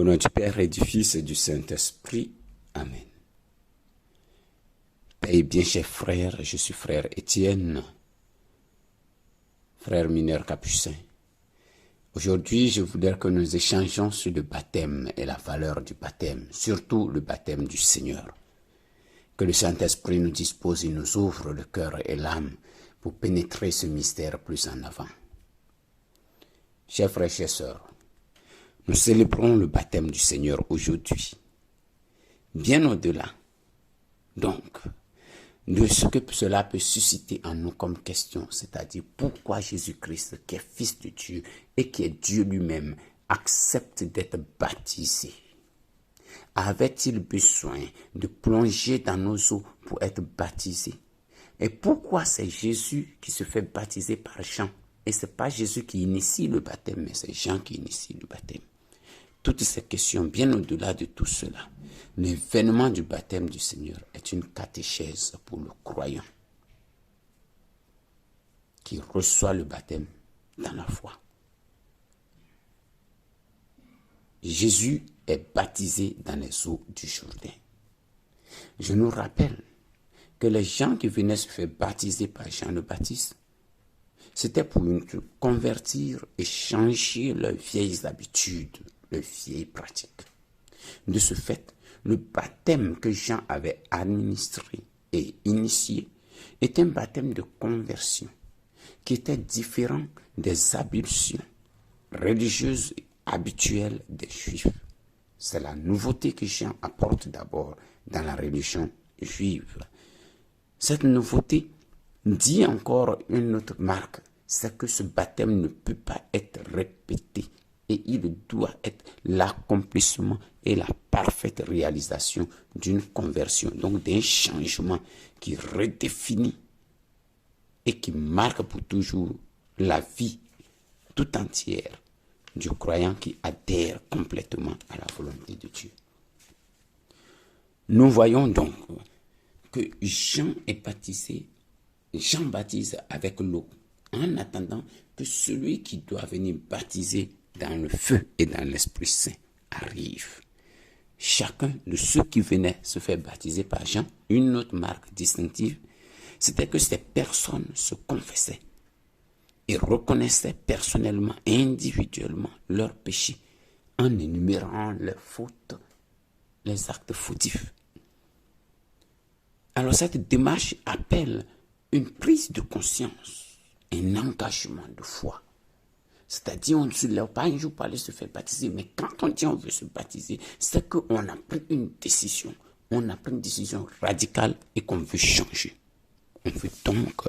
Au nom du Père et du Fils et du Saint-Esprit. Amen. Paix et bien, chers frères, je suis frère Étienne, frère mineur capucin. Aujourd'hui, je voudrais que nous échangions sur le baptême et la valeur du baptême, surtout le baptême du Seigneur. Que le Saint-Esprit nous dispose et nous ouvre le cœur et l'âme pour pénétrer ce mystère plus en avant. Chers frères et chères sœurs, nous célébrons le baptême du Seigneur aujourd'hui. Bien au-delà, donc, de ce que cela peut susciter en nous comme question, c'est-à-dire pourquoi Jésus-Christ, qui est Fils de Dieu et qui est Dieu lui-même, accepte d'être baptisé. Avait-il besoin de plonger dans nos eaux pour être baptisé? Et pourquoi c'est Jésus qui se fait baptiser par Jean? Et ce n'est pas Jésus qui initie le baptême, mais c'est Jean qui initie le baptême. Toutes ces questions, bien au-delà de tout cela, l'événement du baptême du Seigneur est une catéchèse pour le croyant qui reçoit le baptême dans la foi. Jésus est baptisé dans les eaux du Jourdain. Je nous rappelle que les gens qui venaient se faire baptiser par Jean le Baptiste, c'était pour convertir et changer leurs vieilles habitudes, leurs vieilles pratiques. De ce fait, le baptême que Jean avait administré et initié est un baptême de conversion qui était différent des ablutions religieuses et habituelles des Juifs. C'est la nouveauté que Jean apporte d'abord dans la religion juive. Cette nouveauté dit encore une autre marque, c'est que ce baptême ne peut pas être répété et il doit être l'accomplissement et la parfaite réalisation d'une conversion, donc d'un changement qui redéfinit et qui marque pour toujours la vie tout entière du croyant qui adhère complètement à la volonté de Dieu. Nous voyons donc que Jean baptise avec l'eau, en attendant que celui qui doit venir baptiser dans le feu et dans l'Esprit Saint arrive. Chacun de ceux qui venaient se faire baptiser par Jean, une autre marque distinctive, c'était que ces personnes se confessaient et reconnaissaient personnellement et individuellement leurs péchés en énumérant leurs fautes, les actes fautifs. Alors cette démarche appelle une prise de conscience, un engagement de foi. C'est-à-dire, on ne se lève pas un jour pour aller se faire baptiser, mais quand on dit on veut se baptiser, c'est qu'on a pris une décision. On a pris une décision radicale et qu'on veut changer. On veut donc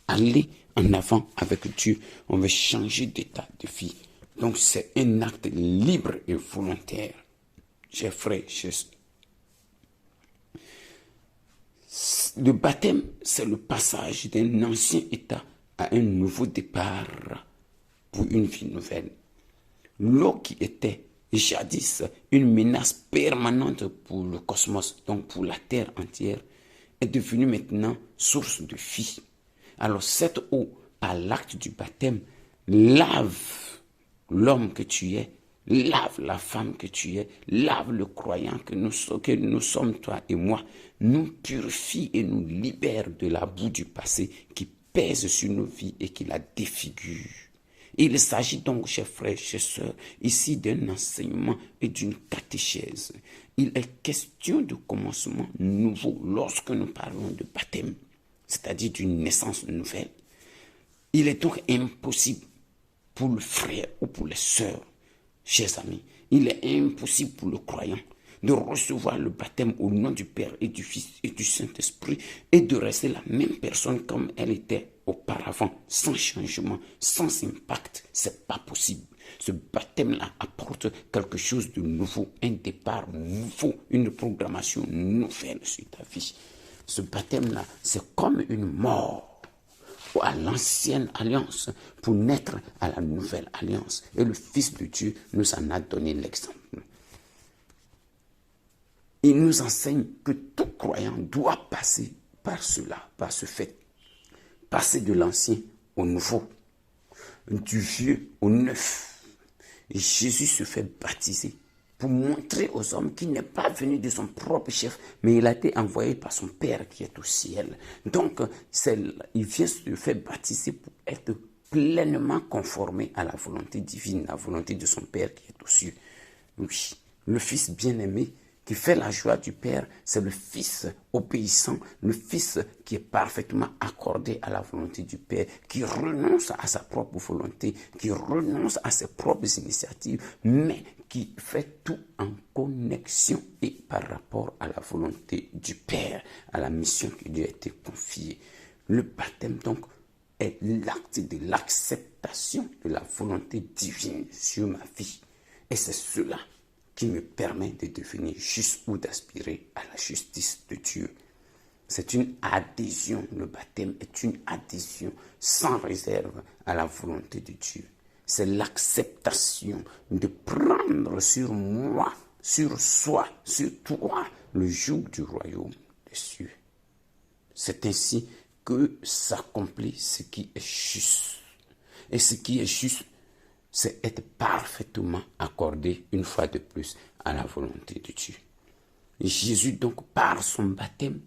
aller en avant avec Dieu. On veut changer d'état de vie. Donc c'est un acte libre et volontaire. Chers frères, le baptême, c'est le passage d'un ancien état à un nouveau départ pour une vie nouvelle. L'eau qui était jadis une menace permanente pour le cosmos, donc pour la terre entière, est devenue maintenant source de vie. Alors cette eau, à l'acte du baptême, lave l'homme que tu es, lave la femme que tu es, lave le croyant que nous sommes, toi et moi, nous purifie et nous libère de la boue du passé qui pèse sur nos vies et qui la défigure. Il s'agit donc, chers frères, chers sœurs, ici d'un enseignement et d'une catéchèse. Il est question de commencement nouveau lorsque nous parlons de baptême, c'est-à-dire d'une naissance nouvelle. Il est donc impossible pour le frère ou pour les sœurs, chers amis, il est impossible pour le croyant de recevoir le baptême au nom du Père et du Fils et du Saint-Esprit et de rester la même personne comme elle était auparavant, sans changement, sans impact. C'est pas possible. Ce baptême-là apporte quelque chose de nouveau, un départ nouveau, une programmation nouvelle sur ta vie. Ce baptême-là, c'est comme une mort à l'ancienne alliance pour naître à la nouvelle alliance. Et le Fils de Dieu nous en a donné l'exemple. Il nous enseigne que tout croyant doit passer par cela, par ce fait. Passer de l'ancien au nouveau, du vieux au neuf. Et Jésus se fait baptiser pour montrer aux hommes qu'il n'est pas venu de son propre chef, mais il a été envoyé par son Père qui est au ciel. Donc, il vient se faire baptiser pour être pleinement conformé à la volonté divine, la volonté de son Père qui est aux cieux. Oui, le Fils bien-aimé qui fait la joie du Père, c'est le Fils obéissant, le Fils qui est parfaitement accordé à la volonté du Père, qui renonce à sa propre volonté, qui renonce à ses propres initiatives, mais qui fait tout en connexion et par rapport à la volonté du Père, à la mission qui lui a été confiée. Le baptême, donc, est l'acte de l'acceptation de la volonté divine sur ma vie. Et c'est cela qui me permet de devenir juste ou d'aspirer à la justice de Dieu. C'est une adhésion, le baptême est une adhésion sans réserve à la volonté de Dieu. C'est l'acceptation de prendre sur moi, sur soi, sur toi, le joug du royaume des cieux. C'est ainsi que s'accomplit ce qui est juste. Et ce qui est juste, c'est être parfaitement accordé une fois de plus à la volonté de Dieu. Et Jésus, donc, par son baptême,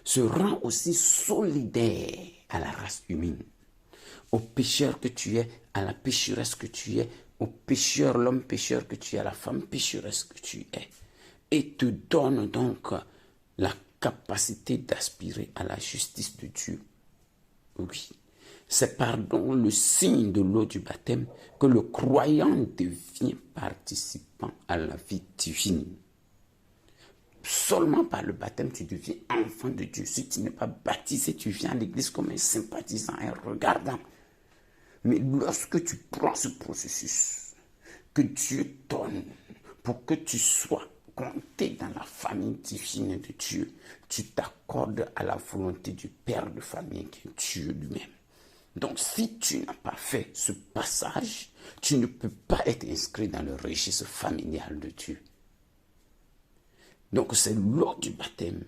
se rend aussi solidaire à la race humaine, au pécheur que tu es, à la pécheresse que tu es, au pécheur, l'homme pécheur que tu es, à la femme pécheresse que tu es, et te donne donc la capacité d'aspirer à la justice de Dieu. Oui. C'est pardon le signe de l'eau du baptême que le croyant devient participant à la vie divine. Seulement par le baptême, tu deviens enfant de Dieu. Si tu n'es pas baptisé, tu viens à l'église comme un sympathisant, un regardant. Mais lorsque tu prends ce processus que Dieu donne pour que tu sois compté dans la famille divine de Dieu, tu t'accordes à la volonté du Père de famille qui est Dieu lui-même. Donc, si tu n'as pas fait ce passage, tu ne peux pas être inscrit dans le registre familial de Dieu. Donc, c'est l'eau du baptême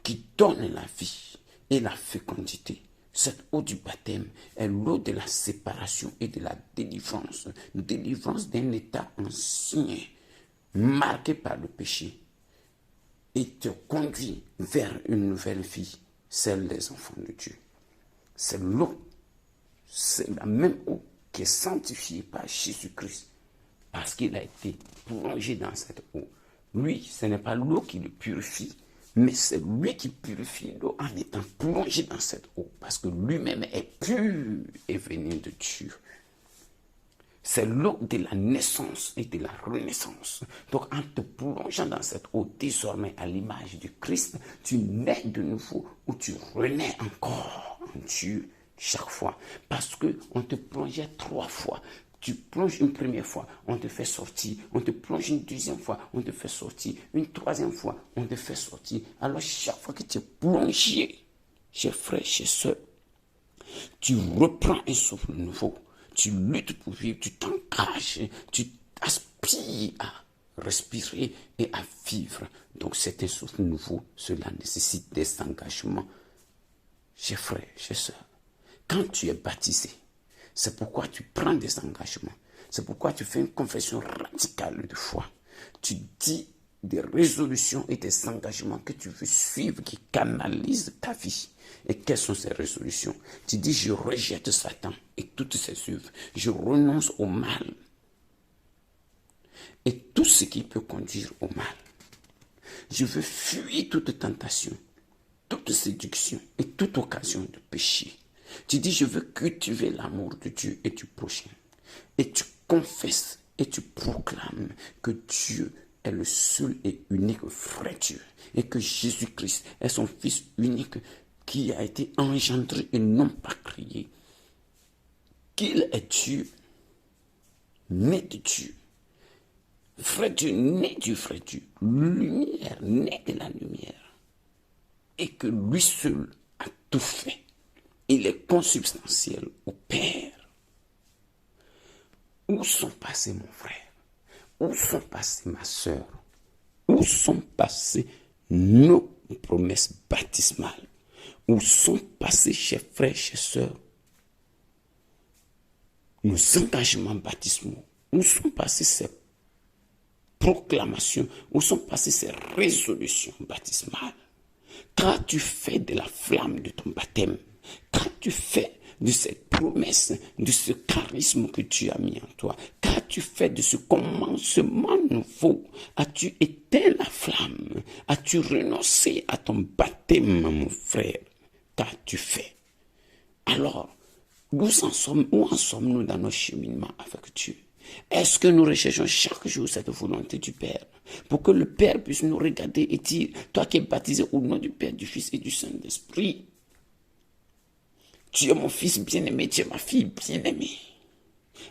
qui donne la vie et la fécondité. Cette eau du baptême est l'eau de la séparation et de la délivrance. Délivrance d'un état ancien, marqué par le péché, et te conduit vers une nouvelle vie, celle des enfants de Dieu. C'est l'eau. C'est la même eau qui est sanctifiée par Jésus-Christ parce qu'il a été plongé dans cette eau. Lui, ce n'est pas l'eau qui le purifie, mais c'est lui qui purifie l'eau en étant plongé dans cette eau parce que lui-même est pur et venu de Dieu. C'est l'eau de la naissance et de la renaissance. Donc, en te plongeant dans cette eau, désormais à l'image du Christ, tu nais de nouveau ou tu renais encore en Dieu. Chaque fois, parce qu'on te plongeait 3 fois. Tu plonges une première fois, on te fait sortir. On te plonge une deuxième fois, on te fait sortir. Une troisième fois, on te fait sortir. Alors chaque fois que tu es plongé, chers frères, chers soeurs, tu reprends un souffle nouveau. Tu luttes pour vivre, tu t'engages, tu aspires à respirer et à vivre. Donc c'est un souffle nouveau. Cela nécessite des engagements. Chers frères, chers soeurs, quand tu es baptisé, c'est pourquoi tu prends des engagements. C'est pourquoi tu fais une confession radicale de foi. Tu dis des résolutions et des engagements que tu veux suivre, qui canalisent ta vie. Et quelles sont ces résolutions? Tu dis, je rejette Satan et toutes ses œuvres. Je renonce au mal. Et tout ce qui peut conduire au mal. Je veux fuir toute tentation, toute séduction et toute occasion de péché. Tu dis, je veux cultiver l'amour de Dieu et du prochain. Et tu confesses et tu proclames que Dieu est le seul et unique vrai Dieu. Et que Jésus-Christ est son Fils unique qui a été engendré et non pas créé. Qu'il est Dieu, né de Dieu. Vrai Dieu, né du vrai Dieu. Lumière, né de la lumière. Et que lui seul a tout fait. Il est consubstantiel au Père. Où sont passés mon frère? Où sont passées ma sœur? Où sont passées nos promesses baptismales? Où sont passés, chers frères, chers sœurs, nos engagements baptismaux? Où sont passées ces proclamations? Où sont passées ces résolutions baptismales? Qu'as-tu fait de la flamme de ton baptême? Qu'as-tu fait de cette promesse, de ce charisme que tu as mis en toi? Qu'as-tu fait de ce commencement nouveau? As-tu éteint la flamme? As-tu renoncé à ton baptême, mon frère? Qu'as-tu fait? Alors, où en sommes-nous dans nos cheminements avec Dieu? Est-ce que nous recherchons chaque jour cette volonté du Père pour que le Père puisse nous regarder et dire, toi qui es baptisé au nom du Père, du Fils et du Saint-Esprit, tu es mon fils bien-aimé, tu es ma fille bien-aimée,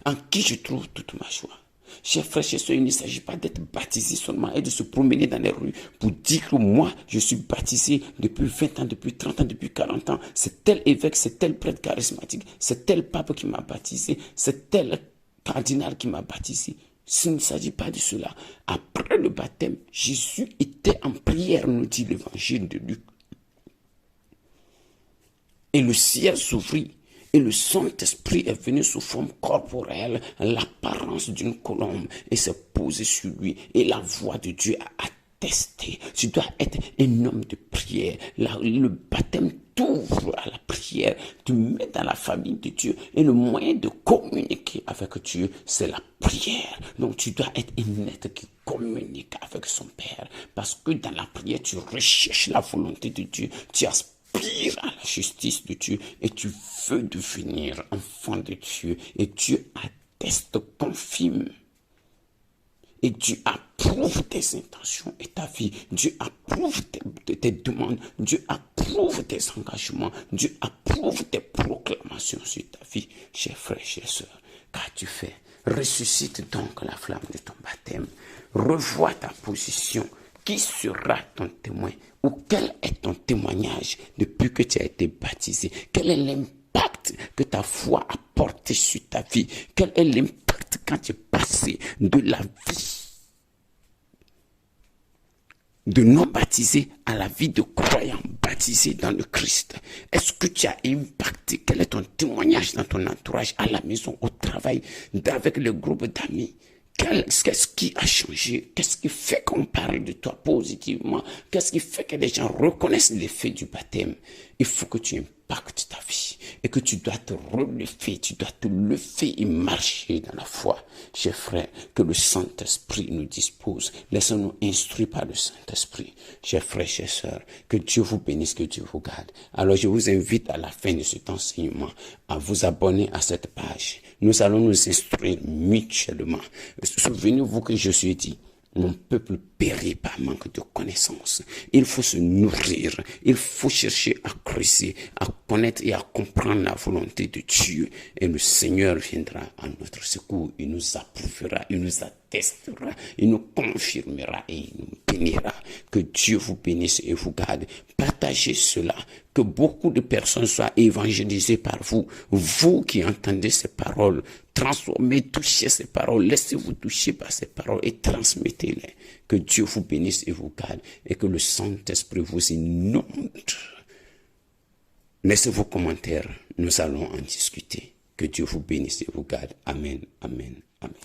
en qui je trouve toute ma joie. Chers frères, chers sœurs, il ne s'agit pas d'être baptisé seulement et de se promener dans les rues pour dire que moi, je suis baptisé depuis 20 ans, depuis 30 ans, depuis 40 ans. C'est tel évêque, c'est tel prêtre charismatique, c'est tel pape qui m'a baptisé, c'est tel cardinal qui m'a baptisé. Il ne s'agit pas de cela. Après le baptême, Jésus était en prière, nous dit l'évangile de Luc. Et le ciel s'ouvrit. Et le Saint-Esprit est venu sous forme corporelle, l'apparence d'une colombe, et s'est posé sur lui. Et la voix de Dieu a attesté. Tu dois être un homme de prière. Le baptême t'ouvre à la prière. Tu mets dans la famille de Dieu. Et le moyen de communiquer avec Dieu, c'est la prière. Donc tu dois être un être qui communique avec son Père. Parce que dans la prière, tu recherches la volonté de Dieu. Tu aspires à la justice de Dieu et tu veux devenir enfant de Dieu et Dieu atteste, confirme et Dieu approuve tes intentions et ta vie. Dieu approuve tes demandes, Dieu approuve tes engagements, Dieu approuve tes proclamations sur ta vie. Chers frères, chers sœurs, qu'as-tu fait? Ressuscite donc la flamme de ton baptême, revois ta position. Qui sera ton témoin? Ou quel est ton témoignage depuis que tu as été baptisé? Quel est l'impact que ta foi a porté sur ta vie? Quel est l'impact quand tu es passé de la vie de non baptisé à la vie de croyant baptisé dans le Christ? Est-ce que tu as impacté? Quel est ton témoignage dans ton entourage, à la maison, au travail, avec le groupe d'amis? Qu'est-ce qui a changé? Qu'est-ce qui fait qu'on parle de toi positivement? Qu'est-ce qui fait que les gens reconnaissent l'effet du baptême? Il faut que tu impactes ta vie et que tu dois te relever, tu dois te lever et marcher dans la foi. Chers frères, que le Saint-Esprit nous dispose. Laissons-nous instruire par le Saint-Esprit. Chers frères, chers sœurs, que Dieu vous bénisse, que Dieu vous garde. Alors je vous invite à la fin de cet enseignement à vous abonner à cette page. Nous allons nous instruire mutuellement. Souvenez-vous que je suis dit, mon peuple périt par manque de connaissances. Il faut se nourrir. Il faut chercher à creuser, à connaître et à comprendre la volonté de Dieu. Et le Seigneur viendra à notre secours. Il nous approuvera, il nous attestera, il nous confirmera et il nous bénira. Que Dieu vous bénisse et vous garde. Partagez cela. Que beaucoup de personnes soient évangélisées par vous. Vous qui entendez ces paroles, transformez, touchez ces paroles. Laissez-vous toucher par ces paroles et transmettez-les. Que Dieu vous bénisse et vous garde et que le Saint-Esprit vous inonde. Laissez vos commentaires. Nous allons en discuter. Que Dieu vous bénisse et vous garde. Amen, amen, amen.